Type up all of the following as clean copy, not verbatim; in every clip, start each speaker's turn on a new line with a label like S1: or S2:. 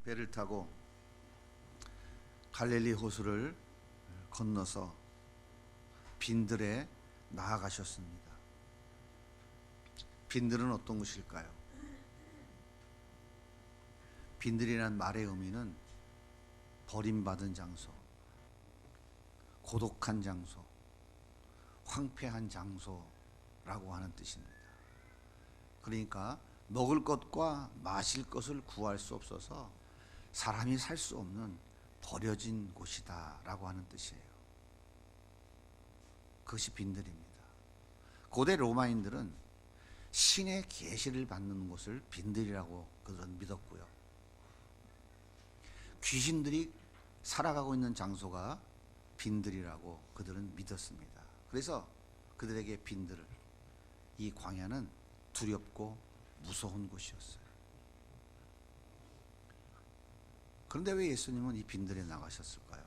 S1: 배를 타고 갈릴리 호수를 건너서 빈들에 나아가셨습니다. 빈들은 어떤 곳일까요? 빈들이란 말의 의미는 버림받은 장소, 고독한 장소, 황폐한 장소라고 하는 뜻입니다. 그러니까 먹을 것과 마실 것을 구할 수 없어서 사람이 살 수 없는 버려진 곳이다 라고 하는 뜻이에요. 그것이 빈들입니다. 고대 로마인들은 신의 계시를 받는 곳을 빈들이라고 그들은 믿었고요. 귀신들이 살아가고 있는 장소가 빈들이라고 그들은 믿었습니다. 그래서 그들에게 빈들, 이 광야는 두렵고 무서운 곳이었어요. 그런데 왜 예수님은 이 빈들에 나가셨을까요?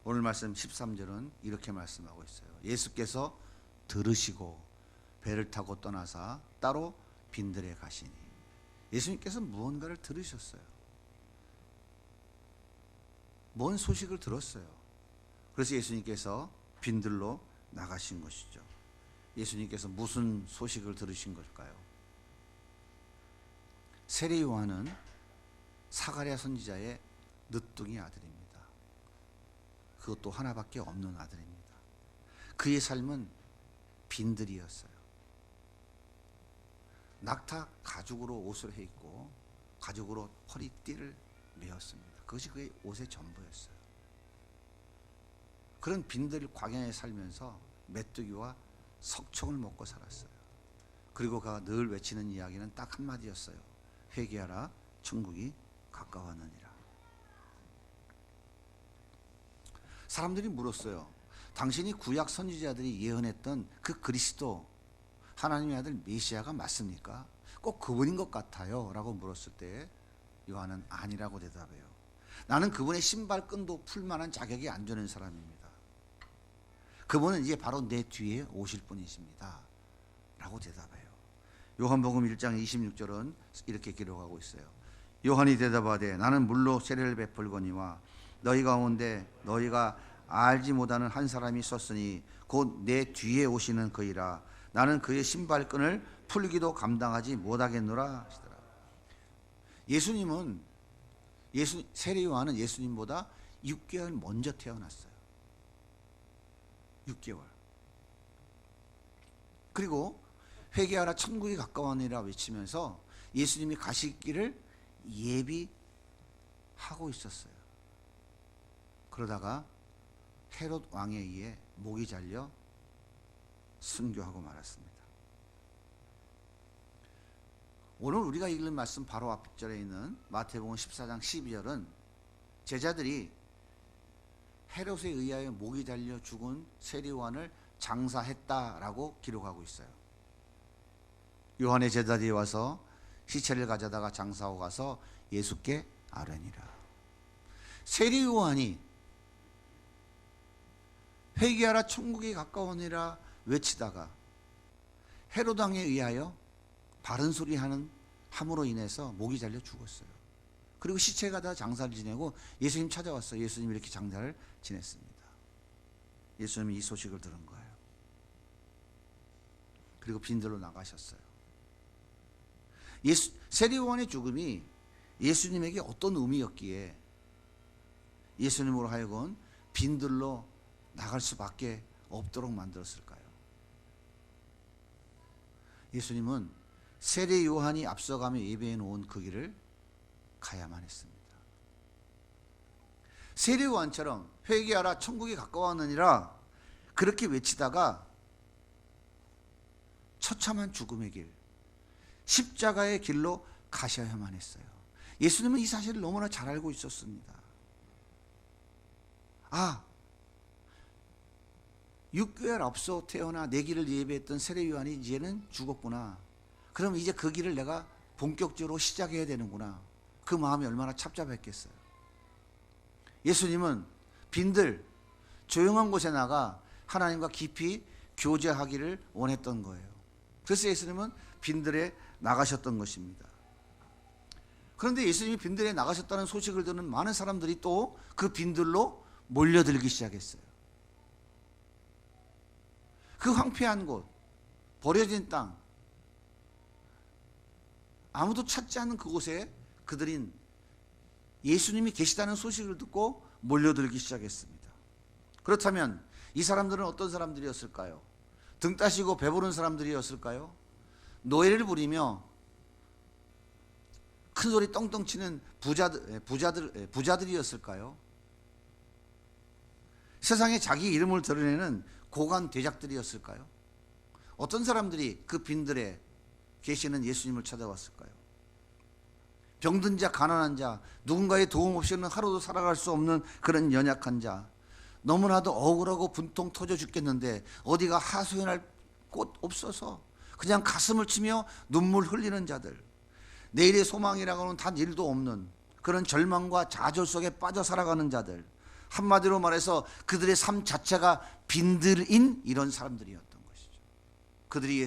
S1: 오늘 말씀 13절은 이렇게 말씀하고 있어요. 예수께서 들으시고 배를 타고 떠나사 따로 빈들에 가시니. 예수님께서 무언가를 들으셨어요. 뭔 소식을 들었어요. 그래서 예수님께서 빈들로 나가신 것이죠. 예수님께서 무슨 소식을 들으신 걸까요? 세례 요한은 사가랴 선지자의 늦둥이 아들입니다. 그것도 하나밖에 없는 아들입니다. 그의 삶은 빈들이었어요. 낙타 가죽으로 옷을 해 입고 가죽으로 허리띠를 메었습니다. 그것이 그의 옷의 전부였어요. 그런 빈들 광야에 살면서 메뚜기와 석청을 먹고 살았어요. 그리고 그가 늘 외치는 이야기는 딱 한마디였어요. 회개하라, 천국이 가까웠느니라. 사람들이 물었어요. 당신이 구약 선지자들이 예언했던 그 그리스도, 하나님의 아들 메시아가 맞습니까? 꼭 그분인 것 같아요 라고 물었을 때 요한은 아니라고 대답해요. 나는 그분의 신발끈도 풀만한 자격이 안 되는 사람입니다. 그분은 이제 바로 내 뒤에 오실 분이십니다 라고 대답해요. 요한복음 1장 26절은 이렇게 기록하고 있어요. 요한이 대답하되 나는 물로 세례를 베풀거니와 너희 가운데 너희가 알지 못하는 한 사람이 있었으니 곧 내 뒤에 오시는 그이라. 나는 그의 신발끈을 풀기도 감당하지 못하겠노라 하시더라. 세례 요한은 예수님보다 6개월 먼저 태어났어요. 6개월. 그리고 회개하라 천국이 가까웠느니라 외치면서 예수님이 가실 길을 예비하고 있었어요. 그러다가 헤롯 왕에 의해 목이 잘려 순교하고 말았습니다. 오늘 우리가 읽는 말씀 바로 앞절에 있는 마태복음 14장 12절은 제자들이 헤롯에 의하여 목이 잘려 죽은 세례 요한을 장사했다라고 기록하고 있어요. 요한의 제자들이 와서 시체를 가져다가 장사하고 가서 예수께 아뢰니라. 세례 요한이 회개하라 천국이 가까우니라 외치다가 헤롯 왕에 의하여 바른 소리 함으로 인해서 목이 잘려 죽었어요. 그리고 시체가 다 장사를 지내고 예수님 찾아왔어요. 예수님이 이렇게 장사를 지냈습니다. 예수님이 이 소식을 들은 거예요. 그리고 빈들로 나가셨어요. 세례 요한의 죽음이 예수님에게 어떤 의미였기에 예수님으로 하여금 빈들로 나갈 수밖에 없도록 만들었을까요? 예수님은 세례 요한이 앞서가며 예배해 놓은 그 길을 가야만 했습니다. 세례 요한처럼 회개하라 천국이 가까웠느니라 그렇게 외치다가 처참한 죽음의 길, 십자가의 길로 가셔야만 했어요. 예수님은 이 사실을 너무나 잘 알고 있었습니다. 6개월 앞서 태어나 내 길을 예배했던 세례 요한이 이제는 죽었구나. 그럼 이제 그 길을 내가 본격적으로 시작해야 되는구나. 그 마음이 얼마나 착잡했겠어요. 예수님은 빈들, 조용한 곳에 나가 하나님과 깊이 교제하기를 원했던 거예요. 그래서 예수님은 빈들에 나가셨던 것입니다. 그런데 예수님이 빈들에 나가셨다는 소식을 듣는 많은 사람들이 또 그 빈들로 몰려들기 시작했어요. 그 황폐한 곳, 버려진 땅, 아무도 찾지 않는 그곳에 그들인 예수님이 계시다는 소식을 듣고 몰려들기 시작했습니다. 그렇다면 이 사람들은 어떤 사람들이었을까요? 등 따시고 배부른 사람들이었을까요? 노예를 부리며 큰 소리 떵떵 치는 부자들이었을까요? 세상에 자기 이름을 드러내는 고관 대작들이었을까요? 어떤 사람들이 그 빈들에 계시는 예수님을 찾아왔을까요? 병든 자, 가난한 자, 누군가의 도움 없이는 하루도 살아갈 수 없는 그런 연약한 자, 너무나도 억울하고 분통 터져 죽겠는데 어디가 하소연할 곳 없어서 그냥 가슴을 치며 눈물 흘리는 자들, 내일의 소망이라고는 단 일도 없는 그런 절망과 좌절 속에 빠져 살아가는 자들, 한마디로 말해서 그들의 삶 자체가 빈들인 이런 사람들이었던 것이죠. 그들이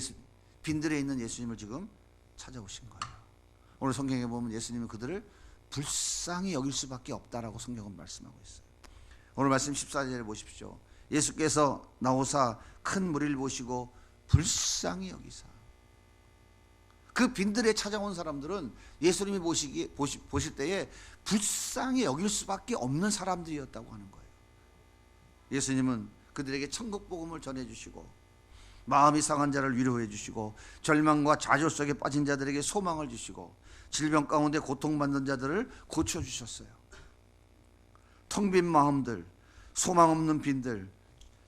S1: 빈들에 있는 예수님을 지금 찾아오신 거예요. 오늘 성경에 보면 예수님은 그들을 불쌍히 여길 수밖에 없다라고 성경은 말씀하고 있어요. 오늘 말씀 14절에 보십시오. 예수께서 나오사 큰 무리를 보시고 불쌍히 여기사. 그 빈들에 찾아온 사람들은 예수님이 보실 때에 불쌍히 여길 수밖에 없는 사람들이었다고 하는 거예요. 예수님은 그들에게 천국 복음을 전해주시고 마음이 상한 자를 위로해 주시고 절망과 좌절 속에 빠진 자들에게 소망을 주시고 질병 가운데 고통받는 자들을 고쳐주셨어요. 텅 빈 마음들, 소망 없는 빈들,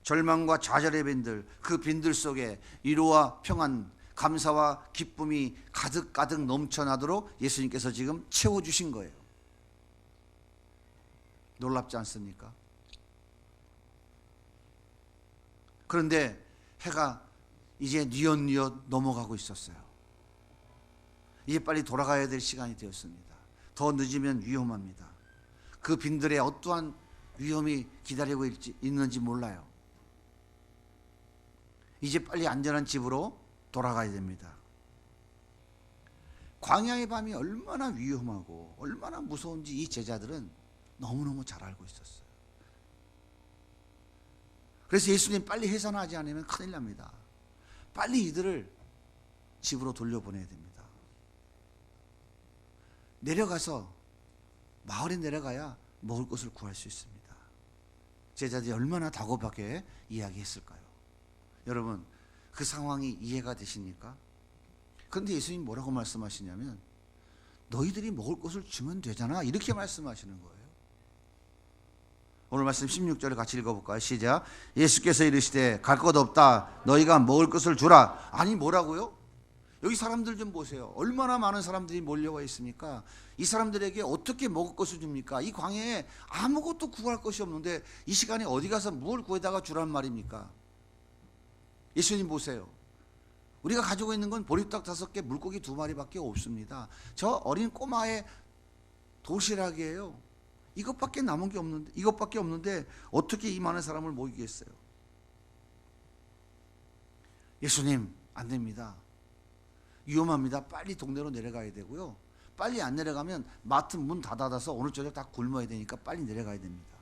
S1: 절망과 좌절의 빈들, 그 빈들 속에 위로와 평안, 감사와 기쁨이 가득가득 넘쳐나도록 예수님께서 지금 채워주신 거예요. 놀랍지 않습니까? 그런데 해가 이제 뉘엿뉘엿 넘어가고 있었어요. 이제 빨리 돌아가야 될 시간이 되었습니다. 더 늦으면 위험합니다. 그 빈들에 어떠한 위험이 기다리고 있는지 몰라요. 이제 빨리 안전한 집으로 돌아가야 됩니다. 광야의 밤이 얼마나 위험하고 얼마나 무서운지 이 제자들은 너무너무 잘 알고 있었어요. 그래서 예수님 빨리 해산하지 않으면 큰일 납니다. 빨리 이들을 집으로 돌려보내야 됩니다. 내려가서 마을에 내려가야 먹을 것을 구할 수 있습니다. 제자들이 얼마나 다급하게 이야기했을까요? 여러분, 그 상황이 이해가 되십니까? 그런데 예수님 뭐라고 말씀하시냐면 너희들이 먹을 것을 주면 되잖아, 이렇게 말씀하시는 거예요. 오늘 말씀 16절을 같이 읽어볼까요? 시작. 예수께서 이르시되 갈 것 없다, 너희가 먹을 것을 주라. 아니, 뭐라고요? 여기 사람들 좀 보세요. 얼마나 많은 사람들이 몰려와 있습니까? 이 사람들에게 어떻게 먹을 것을 줍니까? 이 광야에 아무것도 구할 것이 없는데 이 시간에 어디 가서 뭘 구해다가 주란 말입니까? 예수님 보세요. 우리가 가지고 있는 건 보리떡 5개, 물고기 2마리밖에 없습니다. 저 어린 꼬마의 도시락이에요. 이것밖에 남은 게 없는데, 이것밖에 없는데 어떻게 이 많은 사람을 모이겠어요? 예수님, 안 됩니다. 위험합니다. 빨리 동네로 내려가야 되고요. 빨리 안 내려가면 마트 문 다 닫아서 오늘 저녁 다 굶어야 되니까 빨리 내려가야 됩니다.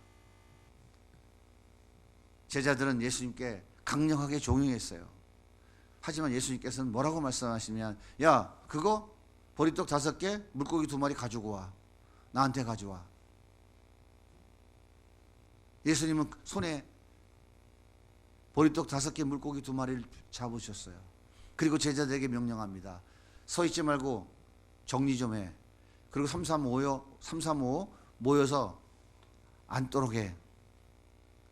S1: 제자들은 예수님께 강력하게 종용했어요. 하지만 예수님께서는 뭐라고 말씀하시면, 야, 그거 보리떡 5개, 물고기 2마리 가지고 와. 나한테 가져와. 예수님은 손에 보리떡 5개, 물고기 2마리를 잡으셨어요. 그리고 제자들에게 명령합니다. 서 있지 말고 정리 좀 해. 그리고 335 모여서 앉도록 해.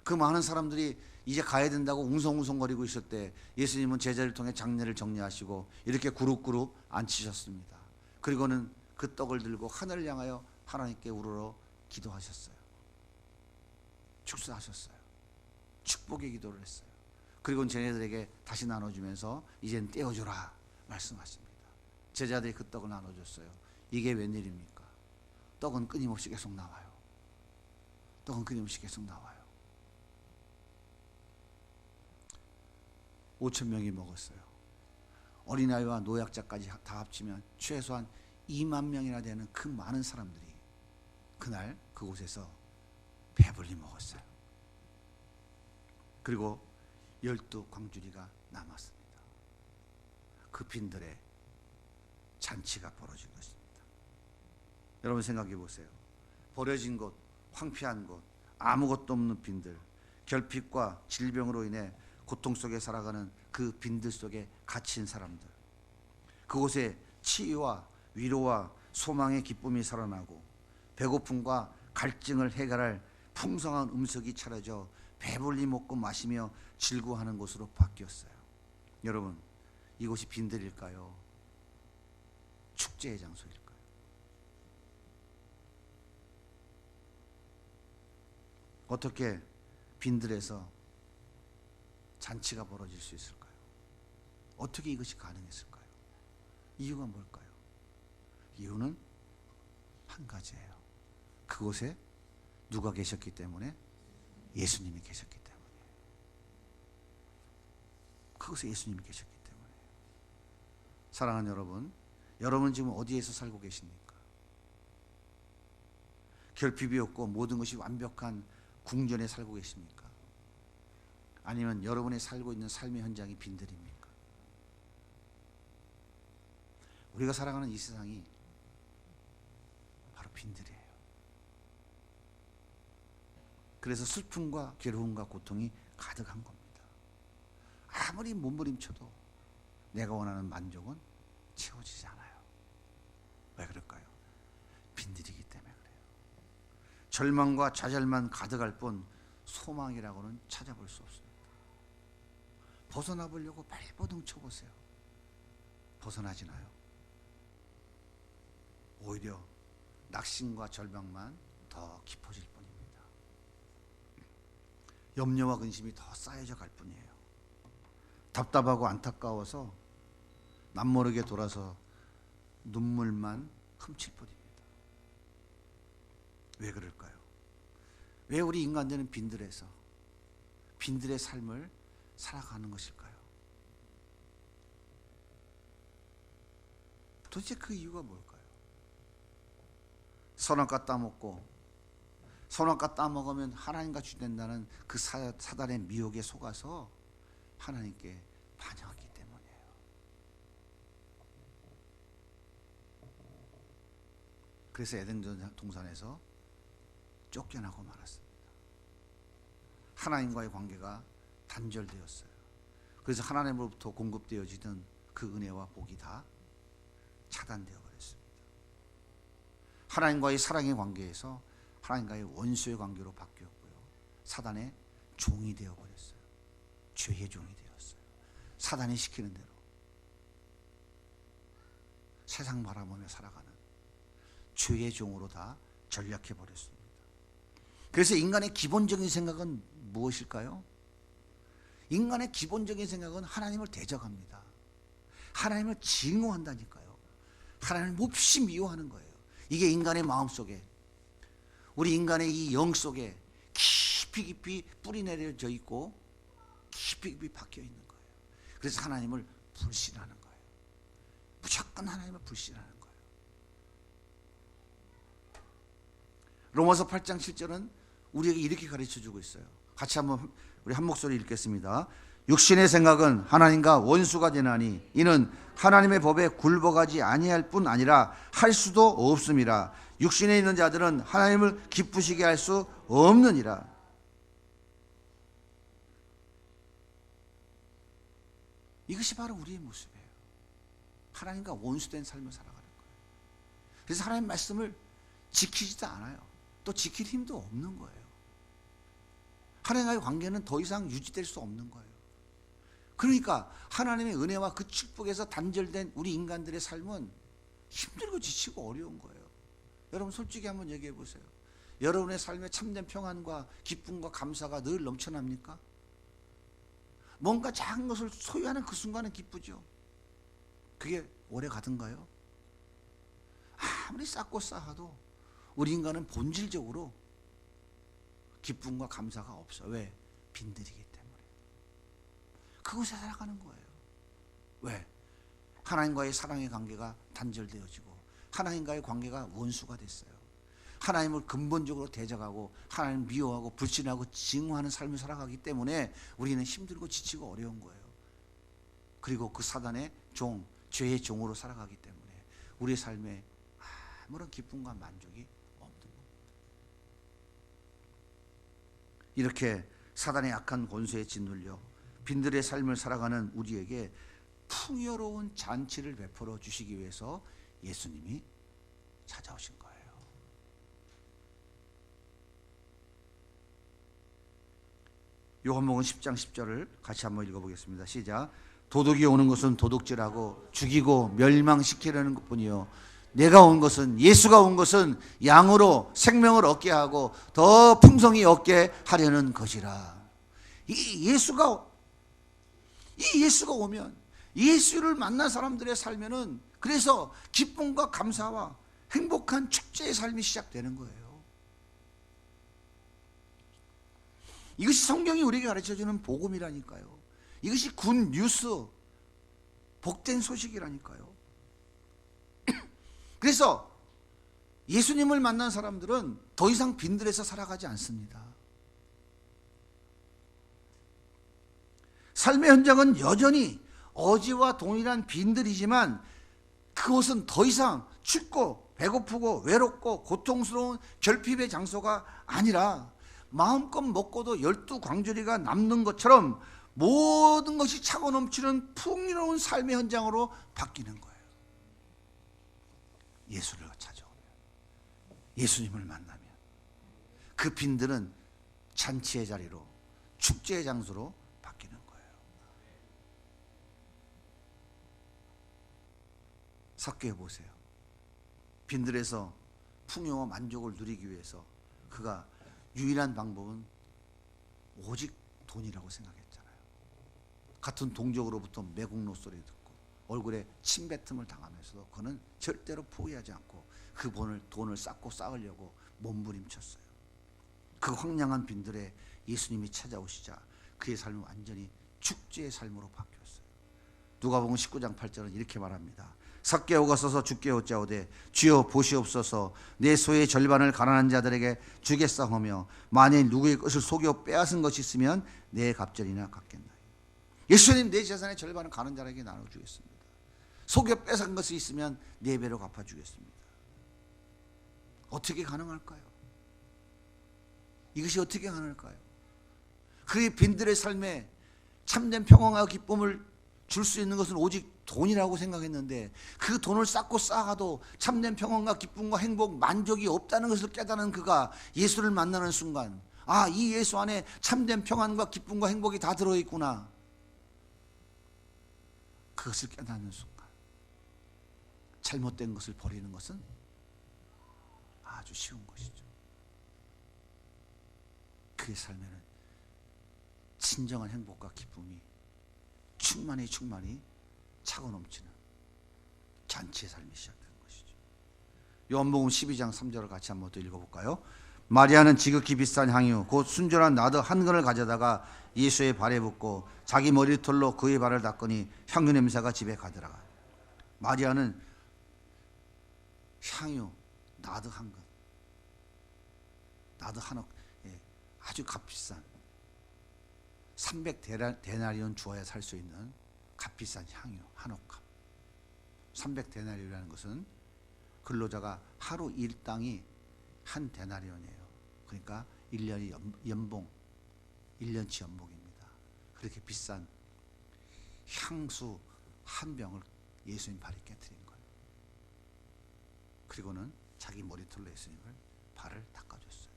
S1: 그 많은 사람들이 이제 가야 된다고 웅성웅성거리고 있을 때 예수님은 제자를 통해 장례를 정리하시고 이렇게 그룹 앉히셨습니다. 그리고는 그 떡을 들고 하늘을 향하여 하나님께 우러러 기도하셨어요. 축사하셨어요. 축복의 기도를 했어요. 그리고 쟤네들에게 다시 나눠주면서 이젠 떼어주라 말씀하십니다. 제자들이 그 떡을 나눠줬어요. 이게 웬일입니까? 떡은 끊임없이 계속 나와요. 떡은 끊임없이 계속 나와요. 5,000명이 먹었어요. 어린아이와 노약자까지 다 합치면 최소한 2만 명이나 되는 그 많은 사람들이 그날 그곳에서 배불리 먹었어요. 그리고 12광주리가 남았습니다. 그 빈들에 잔치가 벌어진 것입니다. 여러분 생각해 보세요. 버려진 곳, 황폐한 곳, 아무것도 없는 빈들, 결핍과 질병으로 인해 고통 속에 살아가는 그 빈들 속에 갇힌 사람들, 그곳에 치유와 위로와 소망의 기쁨이 살아나고 배고픔과 갈증을 해결할 풍성한 음식이 차려져 배불리 먹고 마시며 즐거워하는 곳으로 바뀌었어요. 여러분, 이곳이 빈들일까요? 축제의 장소일까요? 어떻게 빈들에서 잔치가 벌어질 수 있을까요? 어떻게 이것이 가능했을까요? 이유가 뭘까요? 이유는 한 가지예요. 그곳에 누가 계셨기 때문에? 예수님이 계셨기 때문이에요. 그곳에 예수님이 계셨기 때문에. 사랑하는 여러분, 여러분 지금 어디에서 살고 계십니까? 결핍이 없고 모든 것이 완벽한 궁전에 살고 계십니까? 아니면 여러분이 살고 있는 삶의 현장이 빈들입니까? 우리가 살아가는 이 세상이 바로 빈들이에요. 그래서 슬픔과 괴로움과 고통이 가득한 겁니다. 아무리 몸부림쳐도 내가 원하는 만족은 채워지지 않아요. 왜 그럴까요? 빈들이기 때문에 그래요. 절망과 좌절만 가득할 뿐 소망이라고는 찾아볼 수 없습니다. 벗어나 보려고 발버둥 쳐보세요. 벗어나지나요? 오히려 낙심과 절망만 더 깊어질 뿐입니다. 염려와 근심이 더 쌓여져 갈 뿐이에요. 답답하고 안타까워서 남모르게 돌아서 눈물만 훔칠 뿐입니다. 왜 그럴까요? 왜 우리 인간들은 빈들에서 빈들의 삶을 살아가는 것일까요? 도대체 그 이유가 뭘까요? 선악과 따먹고 선악과 따먹으면 하나님과 주된다는 그 사단의 미혹에 속아서 하나님께 반역했기 때문이에요. 그래서 에덴 동산에서 쫓겨나고 말았습니다. 하나님과의 관계가 단절되었어요. 그래서 하나님으로부터 공급되어지던 그 은혜와 복이 다 차단되어 버렸습니다. 하나님과의 사랑의 관계에서 하나님과의 원수의 관계로 바뀌었고요. 사단의 종이 되어 버렸어요. 죄의 종이 되었어요. 사단이 시키는 대로 세상 바라보며 살아가는 죄의 종으로 다 전락해 버렸습니다. 그래서 인간의 기본적인 생각은 무엇일까요? 인간의 기본적인 생각은 하나님을 대적합니다. 하나님을 증오한다니까요. 하나님을 몹시 미워하는 거예요. 이게 인간의 마음속에, 우리 인간의 이 영 속에 깊이 뿌리 내려져 있고 깊이 박혀 있는 거예요. 그래서 하나님을 불신하는 거예요. 무조건 하나님을 불신하는 거예요. 로마서 8장 7절은 우리에게 이렇게 가르쳐주고 있어요. 같이 한번 우리 한 목소리 읽겠습니다. 육신의 생각은 하나님과 원수가 되나니 이는 하나님의 법에 굴복하지 아니할 뿐 아니라 할 수도 없음이라. 육신에 있는 자들은 하나님을 기쁘시게 할 수 없느니라. 이것이 바로 우리의 모습이에요. 하나님과 원수된 삶을 살아가는 거예요. 그래서 하나님 말씀을 지키지도 않아요. 또 지킬 힘도 없는 거예요. 하나님과의 관계는 더 이상 유지될 수 없는 거예요. 그러니까 하나님의 은혜와 그 축복에서 단절된 우리 인간들의 삶은 힘들고 지치고 어려운 거예요. 여러분 솔직히 한번 얘기해 보세요. 여러분의 삶에 참된 평안과 기쁨과 감사가 늘 넘쳐납니까? 뭔가 작은 것을 소유하는 그 순간은 기쁘죠. 그게 오래 가든가요? 아무리 쌓고 쌓아도 우리 인간은 본질적으로 기쁨과 감사가 없어. 왜? 빈들이기 때문에. 그곳에 살아가는 거예요. 왜? 하나님과의 사랑의 관계가 단절되어지고 하나님과의 관계가 원수가 됐어요. 하나님을 근본적으로 대적하고 하나님을 미워하고 불신하고 증오하는 삶을 살아가기 때문에 우리는 힘들고 지치고 어려운 거예요. 그리고 그 사단의 종, 죄의 종으로 살아가기 때문에 우리의 삶에 아무런 기쁨과 만족이 없는 겁니다. 이렇게 사단의 악한 권세에 짓눌려 빈들의 삶을 살아가는 우리에게 풍요로운 잔치를 베풀어 주시기 위해서 예수님이 찾아오신 거예요. 요한복음 10장 10절을 같이 한번 읽어보겠습니다. 시작. 도둑이 오는 것은 도둑질하고 죽이고 멸망시키려는 것뿐이요 내가 온 것은, 예수가 온 것은 양으로 생명을 얻게 하고 더 풍성히 얻게 하려는 것이라. 이 예수가 오면, 예수를 만난 사람들의 삶에는 그래서 기쁨과 감사와 행복한 축제의 삶이 시작되는 거예요. 이것이 성경이 우리에게 가르쳐주는 복음이라니까요. 이것이 굿 뉴스, 복된 소식이라니까요. 그래서 예수님을 만난 사람들은 더 이상 빈들에서 살아가지 않습니다. 삶의 현장은 여전히 어지와 동일한 빈들이지만 그곳은 더 이상 춥고 배고프고 외롭고 고통스러운 결핍의 장소가 아니라 마음껏 먹고도 12광주리가 남는 것처럼 모든 것이 차고 넘치는 풍요로운 삶의 현장으로 바뀌는 거예요. 예수를 찾아오면, 예수님을 만나면 그 빈들은 잔치의 자리로, 축제의 장소로 바뀌는 거예요. 삭개오 보세요. 빈들에서 풍요와 만족을 누리기 위해서 그가 유일한 방법은 오직 돈이라고 생각했잖아요. 같은 동족으로부터 매국노 소리 듣고 얼굴에 침뱉음을 당하면서도 그는 절대로 포기하지 않고 그 돈을 쌓고 쌓으려고 몸부림쳤어요. 그 황량한 빈들에 예수님이 찾아오시자 그의 삶은 완전히 축제의 삶으로 바뀌었어요. 누가복음 19장 8절은 이렇게 말합니다. 삭개오가 서서 주께 여짜오되 주여 보시옵소서 내 소의 절반을 가난한 자들에게 주겠사오며 만일 누구의 것을 속여 빼앗은 것이 있으면 내 갑절이나 갚겠나이다. 예수님 내 재산의 절반을 가난한 자에게 나눠주겠습니다. 속여 뺏은 것이 있으면 네 배로 갚아주겠습니다. 어떻게 가능할까요? 이것이 어떻게 가능할까요? 그의 빈들의 삶에 참된 평안과 기쁨을 줄 수 있는 것은 오직 돈이라고 생각했는데 그 돈을 쌓고 쌓아도 참된 평안과 기쁨과 행복, 만족이 없다는 것을 깨닫는 그가 예수를 만나는 순간, 아, 이 예수 안에 참된 평안과 기쁨과 행복이 다 들어있구나. 그것을 깨닫는 순간 잘못된 것을 버리는 것은 아주 쉬운 것이죠. 그의 삶에는 진정한 행복과 기쁨이 충만히 차고 넘치는 잔치의 삶이 시작되는 것이죠. 요한복음 12장 3절을 같이 한번 또 읽어볼까요? 마리아는 지극히 비싼 향유 곧 순전한 나드 한 근을 가져다가 예수의 발에 붓고 자기 머리털로 그의 발을 닦으니 향유 냄새가 집에 가더라. 마리아는 향유 나드 한 근, 나드 한옥, 아주 값비싼 300데나리온 주어야 살 수 있는 값비싼 향유 한 옥값. 300데나리온이라는 것은 근로자가 하루 일당이 한 데나리온이에요. 그러니까 1년이 연봉, 1년치 연봉입니다. 그렇게 비싼 향수 한 병을 예수님 발에 깨뜨린 거예요. 그리고는 자기 머리털로 예수님을 발을 닦아줬어요.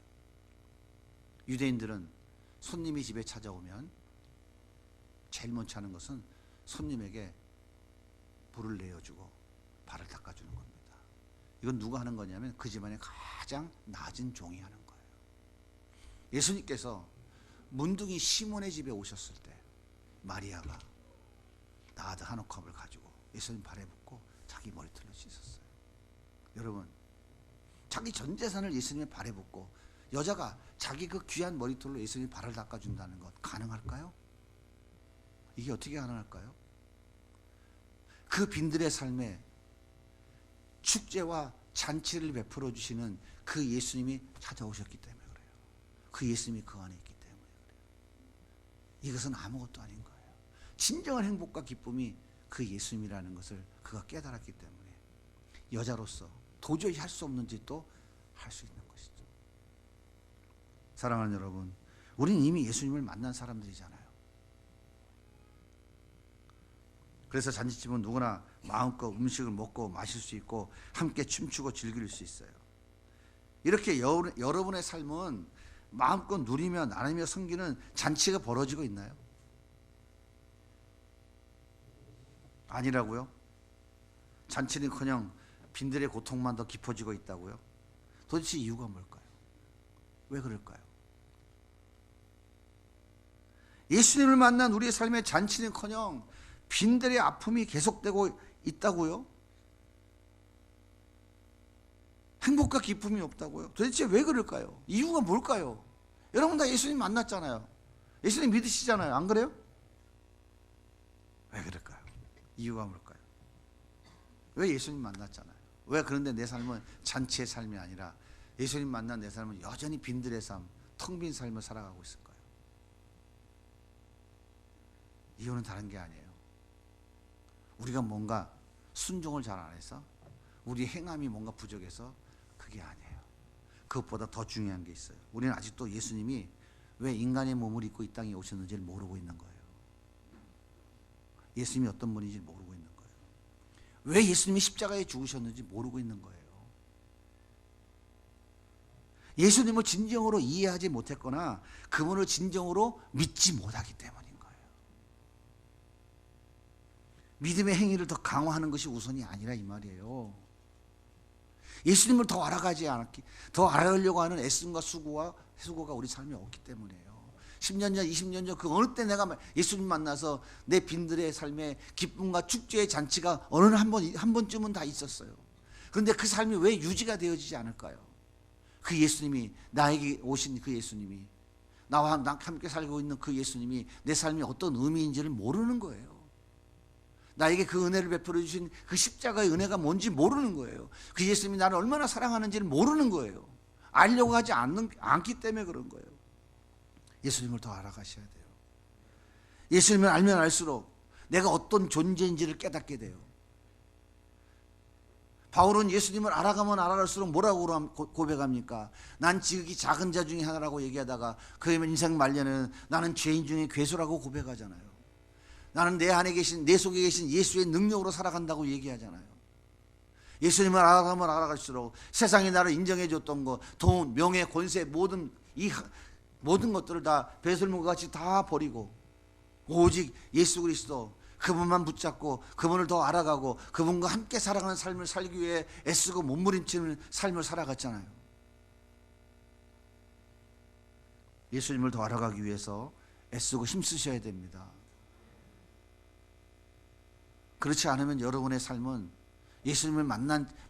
S1: 유대인들은 손님이 집에 찾아오면 제일 먼저 하는 것은 손님에게 물을 내어주고 발을 닦아주는 겁니다. 이건 누가 하는 거냐면 그 집안의 가장 낮은 종이 하는 거예요. 예수님께서 문둥이 시몬의 집에 오셨을 때 마리아가 나드 한 옥합을 가지고 예수님 발에 붓고 자기 머리털로 씻었어요. 여러분, 자기 전 재산을 예수님의 발에 붓고 여자가 자기 그 귀한 머리털로 예수님의 발을 닦아준다는 것 가능할까요? 이게 어떻게 가능할까요? 그 빈들의 삶에 축제와 잔치를 베풀어 주시는 그 예수님이 찾아오셨기 때문에 그래요. 그 예수님이 그 안에 있기 때문에 그래요. 이것은 아무것도 아닌 거예요. 진정한 행복과 기쁨이 그 예수님이라는 것을 그가 깨달았기 때문에 여자로서 도저히 할 수 없는 짓도 할 수 있는 것이죠. 사랑하는 여러분, 우리는 이미 예수님을 만난 사람들이잖아요. 그래서 잔치집은 누구나 마음껏 음식을 먹고 마실 수 있고 함께 춤추고 즐길 수 있어요. 이렇게 여러분의 삶은 마음껏 누리며 나누며 섬기는 잔치가 벌어지고 있나요? 아니라고요? 잔치는커녕 빈들의 고통만 더 깊어지고 있다고요? 도대체 이유가 뭘까요? 왜 그럴까요? 예수님을 만난 우리의 삶의 잔치는커녕 빈들의 아픔이 계속되고 있다고요? 행복과 기쁨이 없다고요? 도대체 왜 그럴까요? 이유가 뭘까요? 여러분 다 예수님 만났잖아요. 예수님 믿으시잖아요. 안 그래요? 왜 그럴까요? 이유가 뭘까요? 왜 예수님 만났잖아요. 왜 그런데 내 삶은 잔치의 삶이 아니라 예수님 만난 내 삶은 여전히 빈들의 삶, 텅 빈 삶을 살아가고 있을까요? 이유는 다른 게 아니에요. 우리가 뭔가 순종을 잘 안 해서, 우리 행함이 뭔가 부족해서 그게 아니에요. 그것보다 더 중요한 게 있어요. 우리는 아직도 예수님이 왜 인간의 몸을 입고 이 땅에 오셨는지를 모르고 있는 거예요. 예수님이 어떤 분인지 모르고 있는 거예요. 왜 예수님이 십자가에 죽으셨는지 모르고 있는 거예요. 예수님을 진정으로 이해하지 못했거나 그분을 진정으로 믿지 못하기 때문인 거예요. 믿음의 행위를 더 강화하는 것이 우선이 아니라 이 말이에요. 예수님을 더 알아가지 않았기, 더 알아가려고 하는 애씀과 수고가 우리 삶에 없기 때문이에요. 10년 전, 20년 전 그 어느 때 내가 예수님 만나서 내 빈들의 삶에 기쁨과 축제의 잔치가 어느 한 번쯤은 다 있었어요. 그런데 그 삶이 왜 유지가 되어지지 않을까요? 그 예수님이, 나에게 오신 그 예수님이, 나와 함께 살고 있는 그 예수님이 내 삶이 어떤 의미인지를 모르는 거예요. 나에게 그 은혜를 베풀어 주신 그 십자가의 은혜가 뭔지 모르는 거예요. 그 예수님이 나를 얼마나 사랑하는지를 모르는 거예요. 알려고 하지 않기 때문에 그런 거예요. 예수님을 더 알아가셔야 돼요. 예수님을 알면 알수록 내가 어떤 존재인지를 깨닫게 돼요. 바울은 예수님을 알아가면 알아갈수록 뭐라고 고백합니까? 난 지극히 작은 자 중에 하나라고 얘기하다가 그의 인생 말년에는 나는 죄인 중에 괴수라고 고백하잖아요. 나는 내 안에 계신, 내 속에 계신 예수의 능력으로 살아간다고 얘기하잖아요. 예수님을 알아가면 알아갈수록 세상이 나를 인정해 줬던 것, 돈, 명예, 권세, 모든 것들을 다 배설물과 같이 다 버리고 오직 예수 그리스도, 그분만 붙잡고 그분을 더 알아가고 그분과 함께 살아가는 삶을 살기 위해 애쓰고 몸부림치는 삶을 살아갔잖아요. 예수님을 더 알아가기 위해서 애쓰고 힘쓰셔야 됩니다. 그렇지 않으면 여러분의 삶은 예수님을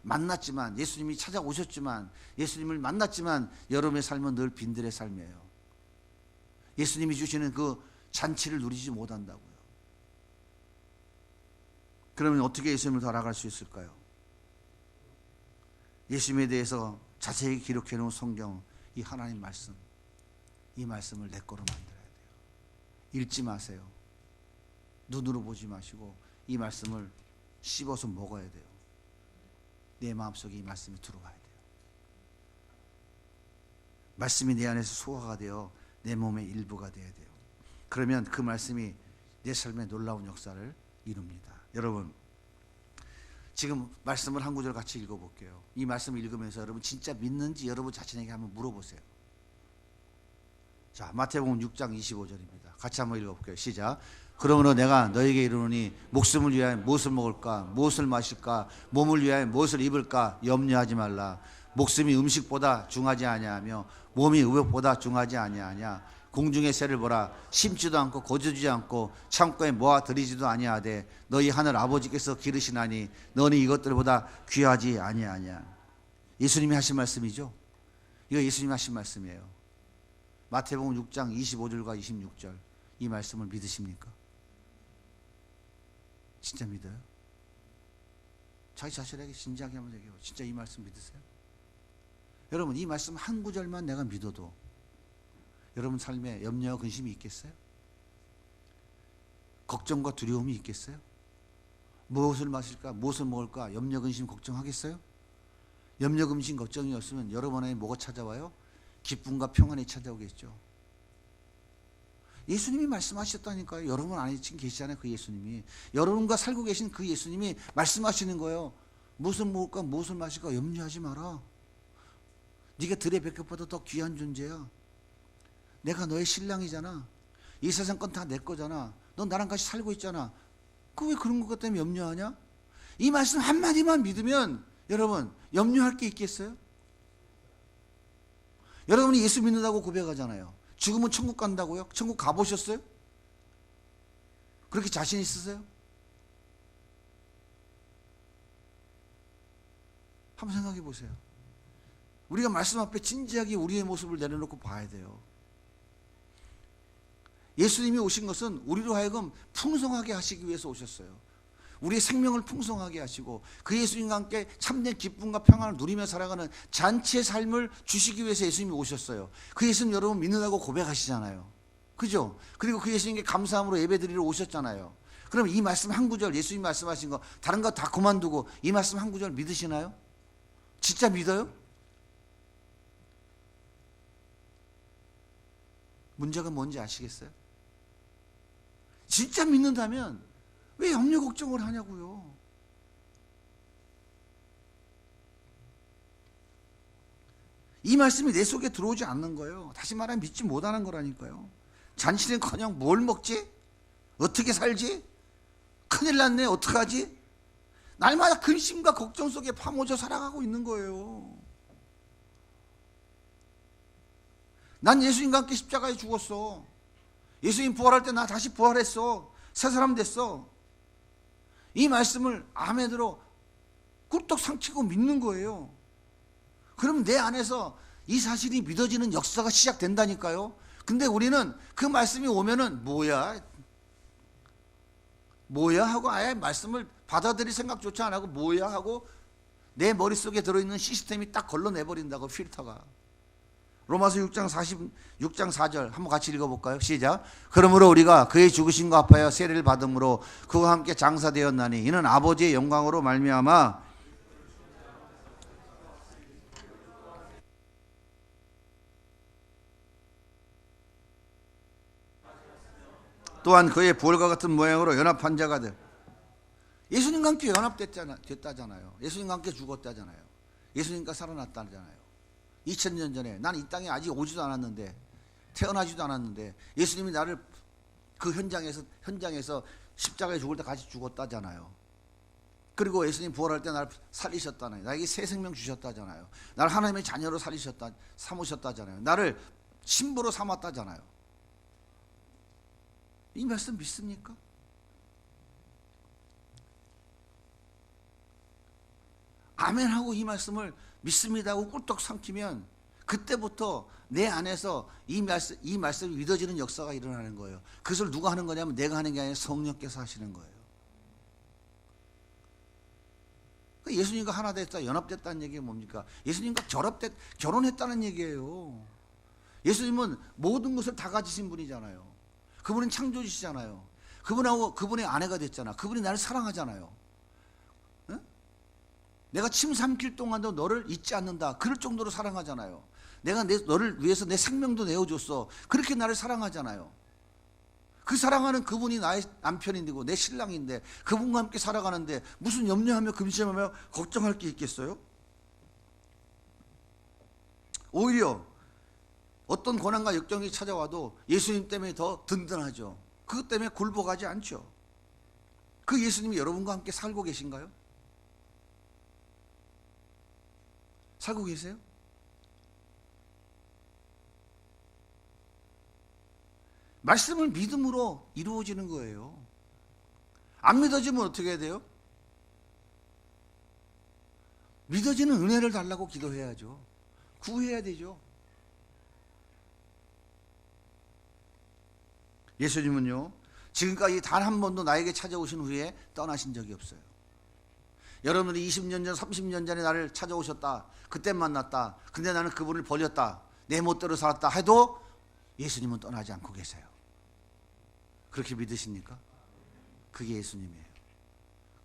S1: 만났지만, 예수님이 찾아오셨지만, 예수님을 만났지만 여러분의 삶은 늘 빈들의 삶이에요. 예수님이 주시는 그 잔치를 누리지 못한다고요. 그러면 어떻게 예수님을 더 알아갈 수 있을까요? 예수님에 대해서 자세히 기록해 놓은 성경, 이 하나님 말씀, 이 말씀을 내 거로 만들어야 돼요. 읽지 마세요. 눈으로 보지 마시고 이 말씀을 씹어서 먹어야 돼요. 내 마음속에 이 말씀이 들어와야 돼요. 말씀이 내 안에서 소화가 되어 내 몸의 일부가 되어야 돼요. 그러면 그 말씀이 내 삶에 놀라운 역사를 이룹니다. 여러분, 지금 말씀을 한 구절 같이 읽어볼게요. 이 말씀을 읽으면서 여러분 진짜 믿는지 여러분 자신에게 한번 물어보세요. 자, 마태복음 6장 25절입니다. 같이 한번 읽어볼게요. 시작. 그러므로 내가 너에게 이르노니 목숨을 위하여 무엇을 먹을까, 무엇을 마실까, 몸을 위하여 무엇을 입을까 염려하지 말라. 목숨이 음식보다 중하지 아니하며 몸이 의복보다 중하지 아니하냐. 공중의 새를 보라. 심지도 않고 거두지 않고 창고에 모아 들이지도 아니하되 너희 하늘 아버지께서 기르시나니 너는 이것들보다 귀하지 아니하냐. 예수님이 하신 말씀이죠. 이거 예수님이 하신 말씀이에요. 마태복음 6장 25절과 26절 이 말씀을 믿으십니까? 진짜 믿어요? 자기 자신에게 진지하게 한번 얘기해요. 진짜 이 말씀 믿으세요? 여러분, 이 말씀 한 구절만 내가 믿어도 여러분 삶에 염려와 근심이 있겠어요? 걱정과 두려움이 있겠어요? 무엇을 마실까, 무엇을 먹을까 염려, 근심, 걱정하겠어요? 염려, 근심, 걱정이 없으면 여러분 안에 뭐가 찾아와요? 기쁨과 평안이 찾아오겠죠. 예수님이 말씀하셨다니까요. 여러분 안에 지금 계시잖아요. 그 예수님이. 여러분과 살고 계신 그 예수님이 말씀하시는 거예요. 무엇을 먹을까, 무엇을 마실까 염려하지 마라. 네가 들의 백합보다 더 귀한 존재야. 내가 너의 신랑이잖아. 이 세상 건 다 내 거잖아. 넌 나랑 같이 살고 있잖아. 그 왜 그런 것 때문에 염려하냐? 이 말씀 한마디만 믿으면 여러분 염려할 게 있겠어요? 여러분이 예수 믿는다고 고백하잖아요. 죽으면 천국 간다고요? 천국 가보셨어요? 그렇게 자신 있으세요? 한번 생각해 보세요. 우리가 말씀 앞에 진지하게 우리의 모습을 내려놓고 봐야 돼요. 예수님이 오신 것은 우리로 하여금 풍성하게 하시기 위해서 오셨어요. 우리의 생명을 풍성하게 하시고 그 예수님과 함께 참된 기쁨과 평안을 누리며 살아가는 잔치의 삶을 주시기 위해서 예수님이 오셨어요. 그 예수님 여러분 믿는다고 고백하시잖아요. 그죠? 그리고 그 예수님께 감사함으로 예배드리러 오셨잖아요. 그럼 이 말씀 한 구절, 예수님이 말씀하신 거 다른 거 다 그만두고 이 말씀 한 구절 믿으시나요? 진짜 믿어요? 문제가 뭔지 아시겠어요? 진짜 믿는다면 왜 염려 걱정을 하냐고요. 이 말씀이 내 속에 들어오지 않는 거예요. 다시 말하면 믿지 못하는 거라니까요. 잔치는커녕 뭘 먹지? 어떻게 살지? 큰일 났네. 어떡하지? 날마다 근심과 걱정 속에 파묻혀 살아가고 있는 거예요. 난 예수님과 함께 십자가에 죽었어. 예수님 부활할 때 나 다시 부활했어. 새 사람 됐어. 이 말씀을 아멘으로 꿀떡 삼키고 믿는 거예요. 그럼 내 안에서 이 사실이 믿어지는 역사가 시작된다니까요. 근데 우리는 그 말씀이 오면은 뭐야 하고 아예 말씀을 받아들일 생각조차 안 하고 뭐야 하고 내 머릿속에 들어있는 시스템이 딱 걸러내버린다고, 필터가. 로마서 6장 4절 한번 같이 읽어볼까요? 시작. 그러므로 우리가 그의 죽으심과 합하여 세례를 받음으로 그와 함께 장사되었나니 이는 아버지의 영광으로 말미암아 또한 그의 부활과 같은 모양으로 연합한 자가 되. 예수님과 함께 연합됐다잖아요. 예수님과 함께 죽었다잖아요. 예수님과 살아났다잖아요. 2000년 전에 난 이 땅에 아직 오지도 않았는데, 태어나지도 않았는데 예수님이 나를 그 현장에서 십자가에 죽을 때 같이 죽었다잖아요. 그리고 예수님 부활할 때 나를 살리셨다잖아요. 나에게 새 생명 주셨다잖아요. 나를 하나님의 자녀로 삼으셨다잖아요. 나를 신부로 삼았다잖아요. 이 말씀 믿습니까? 아멘하고 이 말씀을 믿습니다 하고 꿀떡 삼키면 그때부터 내 안에서 이 말씀이 믿어지는 역사가 일어나는 거예요. 그것을 누가 하는 거냐면 내가 하는 게 아니라 성령께서 하시는 거예요. 예수님과 하나 됐다, 연합됐다는 얘기가 뭡니까? 예수님과 결혼했다는 얘기예요. 예수님은 모든 것을 다 가지신 분이잖아요. 그분은 창조주시잖아요. 그분하고 그분의 아내가 됐잖아. 그분이 나를 사랑하잖아요. 응? 내가 침 삼킬 동안도 너를 잊지 않는다. 그럴 정도로 사랑하잖아요. 내가 너를 위해서 내 생명도 내어줬어. 그렇게 나를 사랑하잖아요. 그 사랑하는 그분이 나의 남편인데 내 신랑인데 그분과 함께 살아가는데 무슨 염려하며 근심하며 걱정할 게 있겠어요? 오히려 어떤 고난과 역경이 찾아와도 예수님 때문에 더 든든하죠. 그것 때문에 굴복하지 않죠. 그 예수님이 여러분과 함께 살고 계신가요? 살고 계세요? 말씀을 믿음으로 이루어지는 거예요. 안 믿어지면 어떻게 해야 돼요? 믿어지는 은혜를 달라고 기도해야죠. 구해야 되죠. 예수님은요, 지금까지 단 한 번도 나에게 찾아오신 후에 떠나신 적이 없어요. 여러분들이 20년 전, 30년 전에 나를 찾아오셨다. 그때 만났다. 근데 나는 그분을 버렸다. 내 멋대로 살았다 해도 예수님은 떠나지 않고 계세요. 그렇게 믿으십니까? 그게 예수님이에요.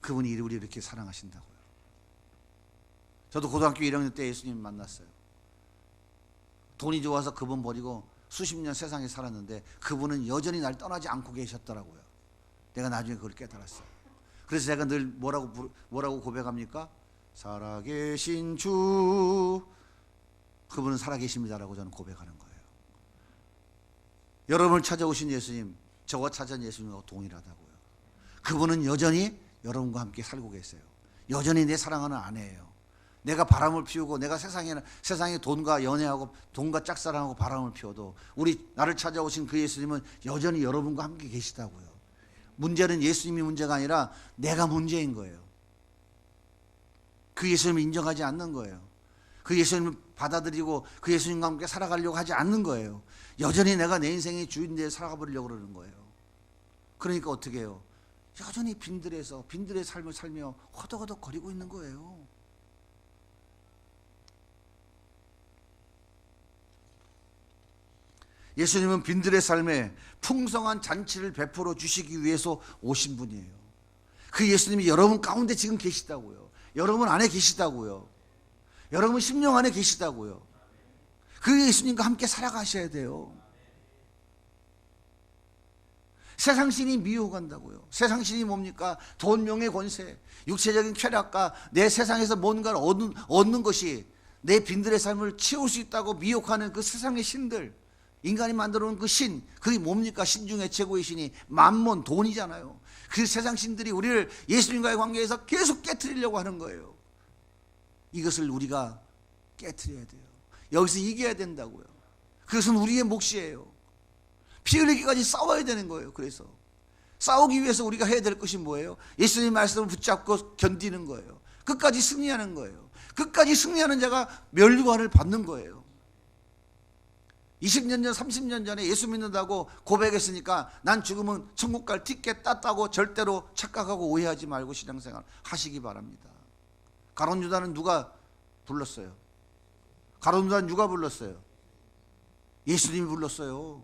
S1: 그분이 우리를 이렇게 사랑하신다고요. 저도 고등학교 1학년 때 예수님 만났어요. 돈이 좋아서 그분 버리고 수십 년 세상에 살았는데 그분은 여전히 날 떠나지 않고 계셨더라고요. 내가 나중에 그걸 깨달았어요. 그래서 제가 늘 뭐라고 고백합니까? 살아계신 주, 그분은 살아계십니다라고 저는 고백하는 거예요. 여러분을 찾아오신 예수님, 저와 찾아온 예수님하고 동일하다고요. 그분은 여전히 여러분과 함께 살고 계세요. 여전히 내 사랑하는 아내예요. 내가 바람을 피우고 내가 세상에 돈과 연애하고 돈과 짝사랑하고 바람을 피워도 나를 찾아오신 그 예수님은 여전히 여러분과 함께 계시다고요. 문제는 예수님이 문제가 아니라 내가 문제인 거예요. 그 예수님을 인정하지 않는 거예요. 그 예수님을 받아들이고 그 예수님과 함께 살아가려고 하지 않는 거예요. 여전히 내가 내 인생의 주인되어 살아가보려고 그러는 거예요. 그러니까 어떻게 해요? 여전히 빈들의 삶을 살며 허덕허덕 거리고 있는 거예요. 예수님은 빈들의 삶에 풍성한 잔치를 베풀어 주시기 위해서 오신 분이에요. 그 예수님이 여러분 가운데 지금 계시다고요. 여러분 안에 계시다고요. 여러분 심령 안에 계시다고요. 그 예수님과 함께 살아가셔야 돼요. 세상 신이 미혹한다고요. 세상 신이 뭡니까? 돈, 명예, 권세, 육체적인 쾌락과 내 세상에서 뭔가를 얻는 것이 내 빈들의 삶을 채울 수 있다고 미혹하는 그 세상의 신들, 인간이 만들어 놓은 그 신, 그게 뭡니까? 신 중에 최고의 신이 만몬, 돈이잖아요. 그 세상 신들이 우리를 예수님과의 관계에서 계속 깨트리려고 하는 거예요. 이것을 우리가 깨트려야 돼요. 여기서 이겨야 된다고요. 그것은 우리의 몫이에요. 피 흘리기까지 싸워야 되는 거예요. 그래서 싸우기 위해서 우리가 해야 될 것이 뭐예요? 예수님의 말씀을 붙잡고 견디는 거예요. 끝까지 승리하는 거예요. 끝까지 승리하는 자가 멸류관을 받는 거예요. 20년 전, 30년 전에 예수 믿는다고 고백했으니까 난 죽으면 천국 갈 티켓 땄다고 절대로 착각하고 오해하지 말고 신앙생활 하시기 바랍니다. 가룟 유다는 누가 불렀어요? 가룟 유다는 누가 불렀어요? 예수님이 불렀어요.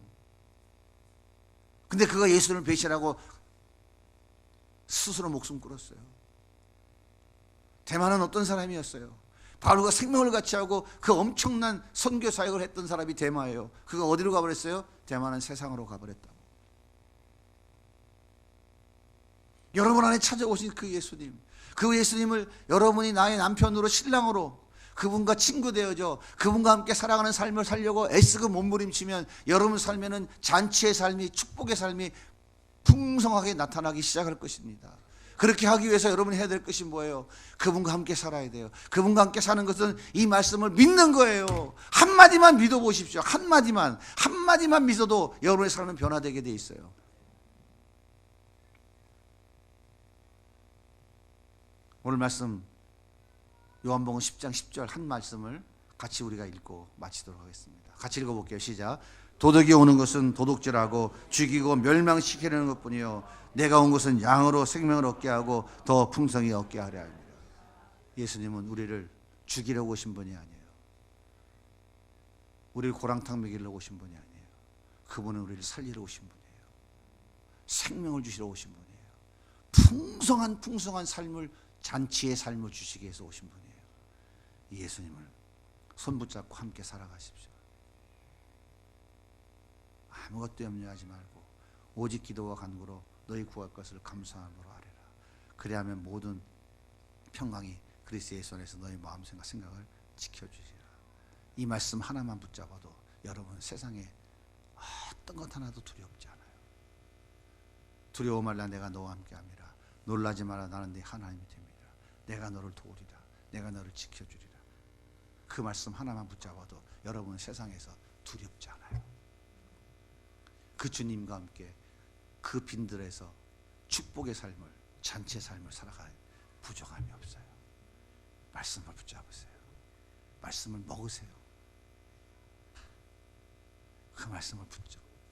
S1: 근데 그가 예수님을 배신하고 스스로 목숨 끊었어요. 대만은 어떤 사람이었어요? 바울과 생명을 같이 하고 그 엄청난 선교 사역을 했던 사람이 대마예요. 그가 어디로 가버렸어요? 대만은 세상으로 가버렸다고. 여러분 안에 찾아오신 그 예수님, 그 예수님을 여러분이 나의 남편으로, 신랑으로, 그분과 친구 되어져 그분과 함께 살아가는 삶을 살려고 애쓰고 몸부림치면 여러분 삶에는 잔치의 삶이, 축복의 삶이 풍성하게 나타나기 시작할 것입니다. 그렇게 하기 위해서 여러분이 해야 될 것이 뭐예요? 그분과 함께 살아야 돼요. 그분과 함께 사는 것은 이 말씀을 믿는 거예요. 한마디만 믿어보십시오. 한마디만 믿어도 여러분의 삶은 변화되게 돼 있어요. 오늘 말씀 요한복음 10장 10절 한 말씀을 같이 우리가 읽고 마치도록 하겠습니다. 같이 읽어볼게요. 시작. 도둑이 오는 것은 도둑질하고 죽이고 멸망시키려는 것뿐이요 내가 온 것은 양으로 생명을 얻게 하고 더 풍성히 얻게 하려 합니다. 예수님은 우리를 죽이려고 오신 분이 아니에요. 우리를 고랑탕 먹이려고 오신 분이 아니에요. 그분은 우리를 살리러 오신 분이에요. 생명을 주시러 오신 분이에요. 풍성한 삶을, 잔치의 삶을 주시기 위해서 오신 분이에요. 이 예수님을 손 붙잡고 함께 살아가십시오. 아무것도 염려하지 말고 오직 기도와 간구로 너희 구할 것을 감사함으로 아뢰라. 그리하면 모든 평강이 그리스도의 손에서 너희 마음 생각을 지켜주시라. 이 말씀 하나만 붙잡아도 여러분 세상에 어떤 것 하나도 두렵지 않아요. 두려워 말라, 내가 너와 함께함이라. 놀라지 마라, 나는 네 하나님이 됩니다. 내가 너를 도우리라. 내가 너를 지켜주리라. 그 말씀 하나만 붙잡아도 여러분 세상에서 두렵지 않아요. 그 주님과 함께 그 빈들에서 축복의 삶을, 잔치의 삶을 살아갈 부족함이 없어요. 말씀을 붙잡으세요. 말씀을 먹으세요. 그 말씀을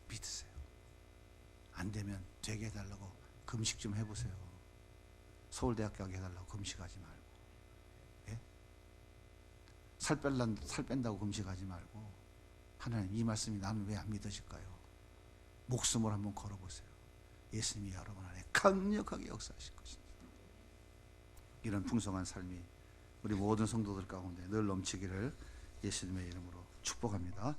S1: 믿으세요. 안 되면 되게 해달라고 금식 좀 해보세요. 서울대학교 가게 해달라고 금식하지 말고, 예? 살 뺀다고 금식하지 말고, 하나님 이 말씀이 나는 왜 안 믿어질까요? 목숨을 한번 걸어보세요. 예수님이 여러분 안에 강력하게 역사하실 것입니다. 이런 풍성한 삶이 우리 모든 성도들 가운데 늘 넘치기를 예수님의 이름으로 축복합니다.